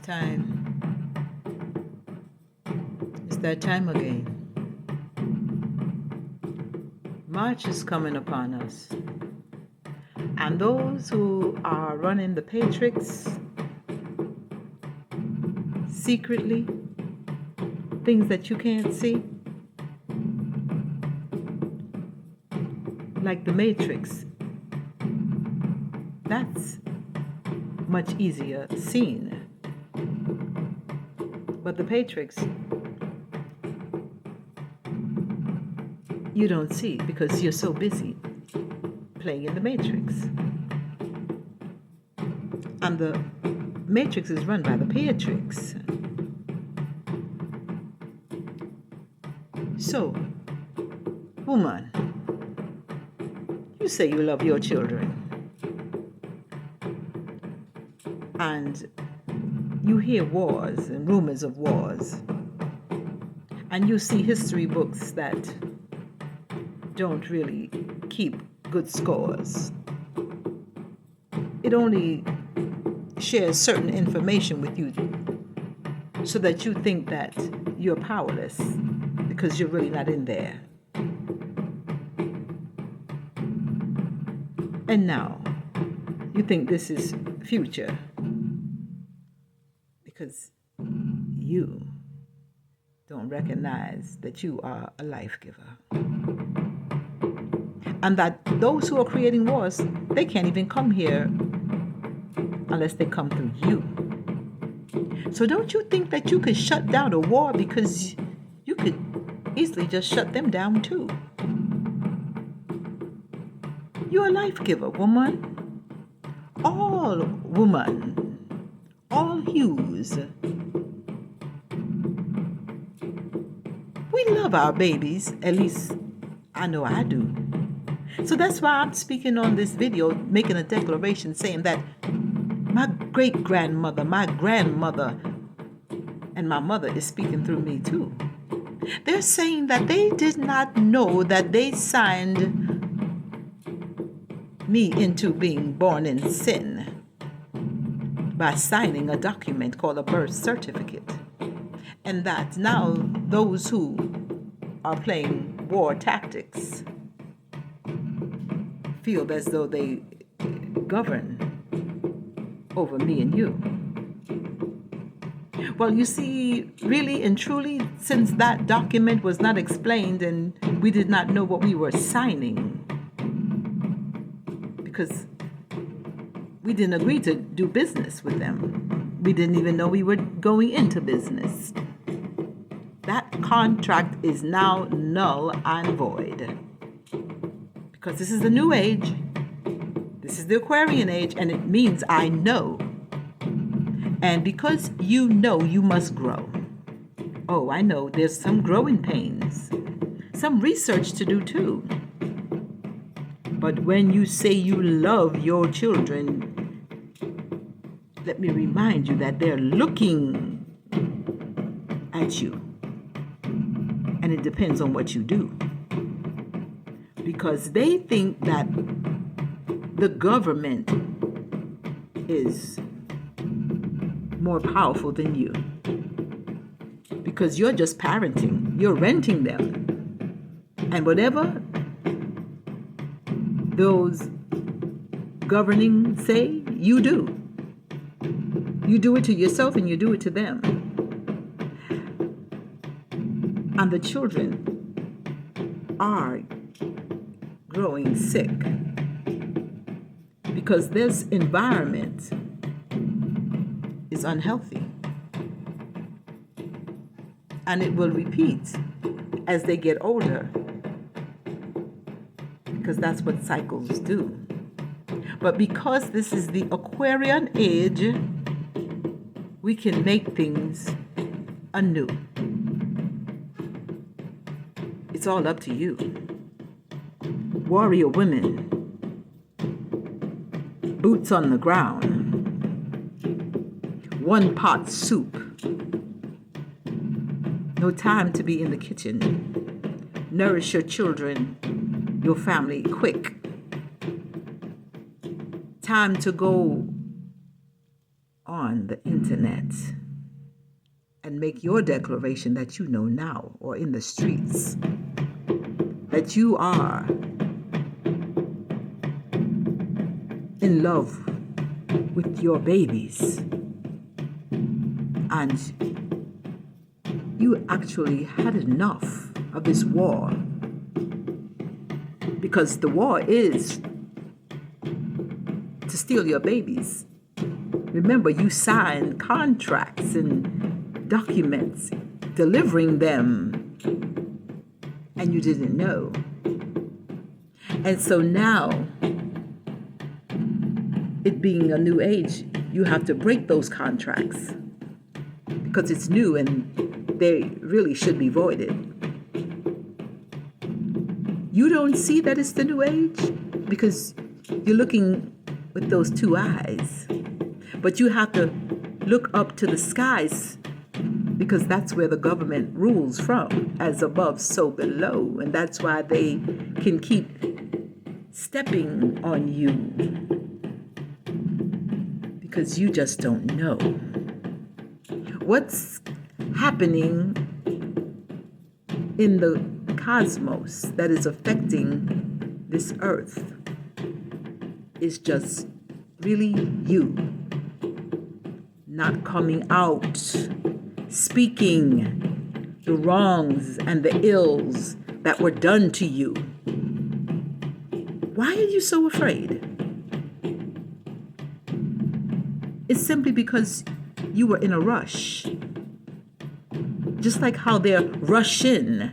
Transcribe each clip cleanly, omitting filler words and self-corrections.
time. It's that time again. March is coming upon us. And those who are running the Patriots secretly, things that you can't see, like the Matrix, that's much easier seen. But the Patriots, you don't see because you're so busy playing in the Matrix. And the Matrix is run by the Patriots. So, woman, you say you love your children. And you hear wars and rumors of wars. And you see history books that don't really keep good scores. It only shares certain information with you so that you think that you're powerless because you're really not in there. And now you think this is future because you don't recognize that you are a life giver. And that those who are creating wars, they can't even come here unless they come through you. So don't you think that you could shut down a war because you could easily just shut them down too? You're a life giver, woman. All woman, all hues. We love our babies, at least I know I do. So that's why I'm speaking on this video, making a declaration saying that my great-grandmother, my grandmother, and my mother is speaking through me too. They're saying that they did not know that they signed me into being born in sin by signing a document called a birth certificate. And that now those who are playing war tactics feel as though they govern over me and you. Well, you see, really and truly, since that document was not explained and we did not know what we were signing, because we didn't agree to do business with them. We didn't even know we were going into business. That contract is now null and void. Because this is the new age. This is the Aquarian age, and it means I know. And because you know, you must grow. Oh, I know, there's some growing pains. Some research to do too. But when you say you love your children, let me remind you that they're looking at you. And it depends on what you do. Because they think that the government is more powerful than you. Because you're just parenting. You're renting them. And whatever those governing say, you do. You do it to yourself and you do it to them. And the children are growing sick because this environment is unhealthy. And it will repeat as they get older, because that's what cycles do. But because this is the Aquarian age, we can make things anew. It's all up to you. Warrior women, boots on the ground, one pot soup, no time to be in the kitchen. Nourish your children, your family quick. Time to go on the internet and make your declaration that you know now, or in the streets, that you are in love with your babies and you actually had enough of this war, because the war is to steal your babies. Remember, you signed contracts and documents delivering them, and you didn't know. And so now, it being a new age, you have to break those contracts because it's new and they really should be voided. You don't see that it's the new age because you're looking with those two eyes. But you have to look up to the skies, because that's where the government rules from, as above, so below. And that's why they can keep stepping on you, because you just don't know what's happening in the cosmos that is affecting this earth. Is just really you not coming out, speaking the wrongs and the ills that were done to you. Why are you so afraid? It's simply because you were in a rush. Just like how they're rushing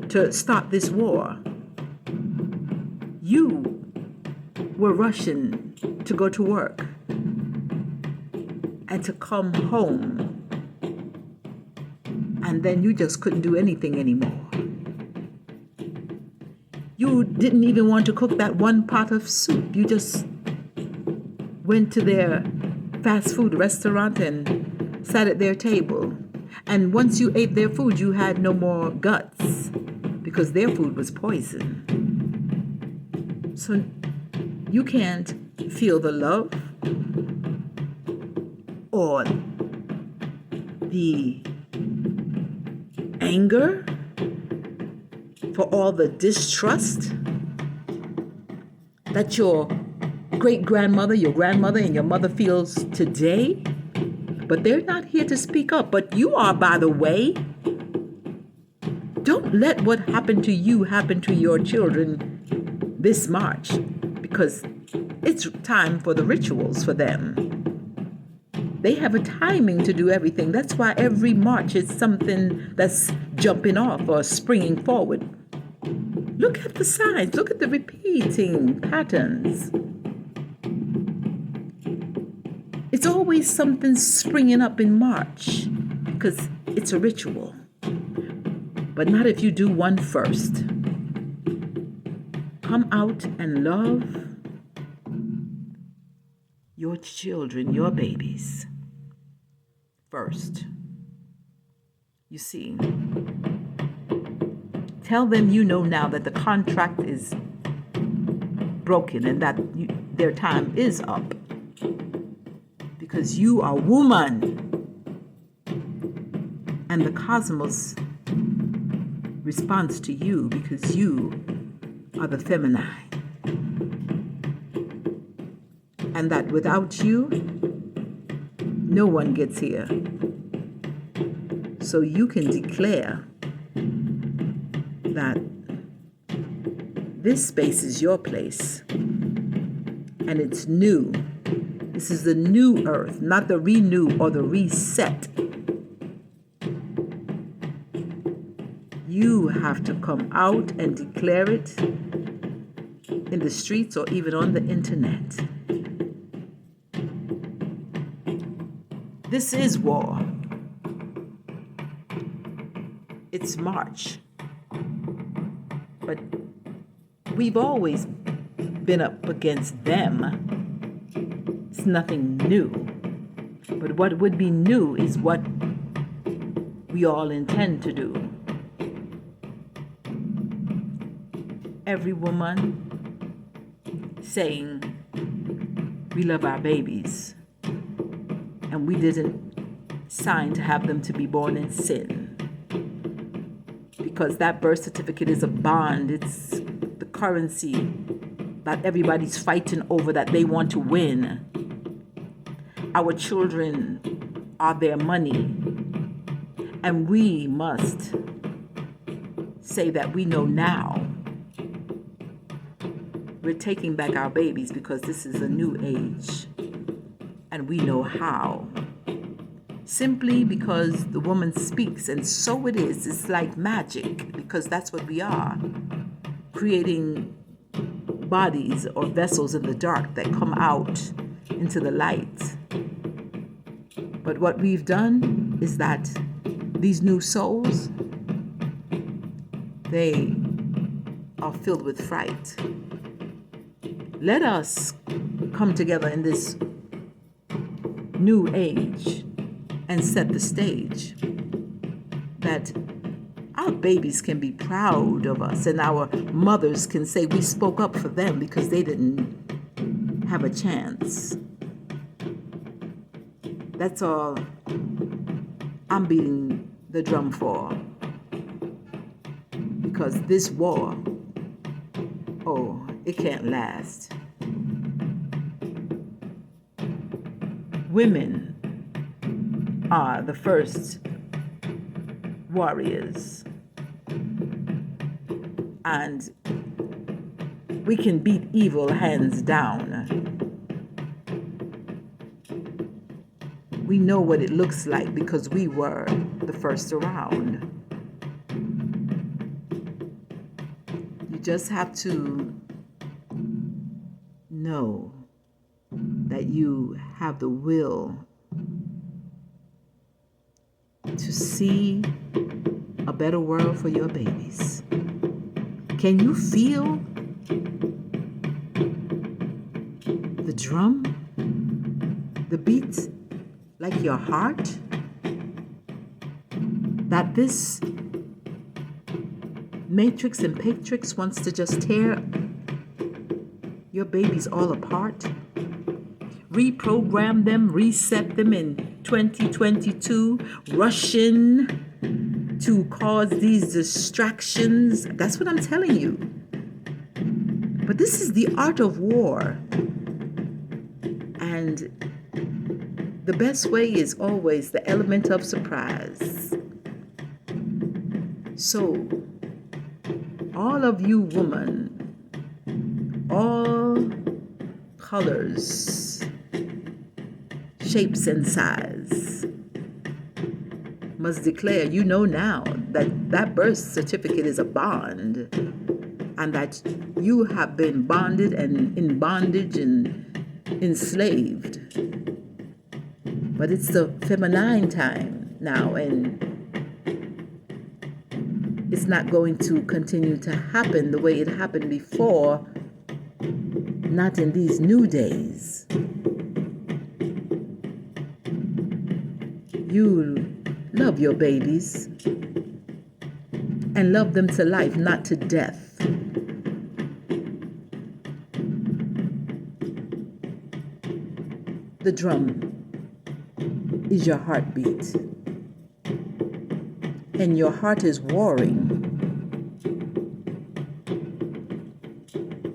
to start this war. You were rushing to go to work and to come home, and then you just couldn't do anything anymore. You didn't even want to cook that one pot of soup. You just went to their fast food restaurant and sat at their table. And once you ate their food, you had no more guts because their food was poison. So you can't feel the love or the anger for all the distrust that your great-grandmother, your grandmother, and your mother feels today. But they're not here to speak up. But you are, by the way. Don't let what happened to you happen to your children this March, because it's time for the rituals for them. They have a timing to do everything. That's why every March is something that's jumping off or springing forward. Look at the signs. Look at the repeating patterns. It's always something springing up in March because it's a ritual. But not if you do one first. Come out and love your children, your babies first. You see, tell them you know now that the contract is broken and that their time is up. Because you are woman. And the cosmos responds to you because you are the feminine. And that without you, no one gets here. So you can declare that this space is your place. And it's new. This is the new earth, not the renew or the reset. You have to come out and declare it in the streets or even on the internet. This is war. It's March. But we've always been up against them. It's nothing new. But what would be new is what we all intend to do. Every woman saying, we love our babies. And we didn't sign to have them to be born in sin. Because that birth certificate is a bond. It's the currency that everybody's fighting over, that they want to win. Our children are their money. And we must say that we know now. We're taking back our babies because this is a new age. And we know how. Simply because the woman speaks, and so it is. It's like magic, because that's what we are. Creating bodies or vessels in the dark that come out into the light. But what we've done is that these new souls, they are filled with fright. Let us come together in this new age and set the stage that our babies can be proud of us, and our mothers can say we spoke up for them because they didn't have a chance. That's all I'm beating the drum for. Because this war, oh, it can't last. Women are the first warriors. And we can beat evil hands down. We know what it looks like because we were the first around. You just have to know that you have the will to see a better world for your babies. Can you feel the drum, the beat, like your heart? That this matrix and patrix wants to just tear your babies all apart? Reprogram them, reset them in 2022, rushing to cause these distractions. That's what I'm telling you. But this is the art of war. And the best way is always the element of surprise. So, all of you women, all colors, shapes and size, must declare, you know now, that that birth certificate is a bond, and that you have been bonded and in bondage and enslaved. But it's the feminine time now, and it's not going to continue to happen the way it happened before, not in these new days. You love your babies and love them to life, not to death. The drum is your heartbeat, and your heart is warring,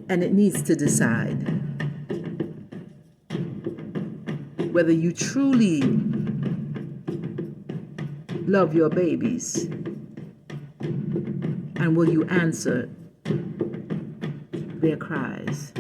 and it needs to decide whether you truly love your babies, and will you answer their cries.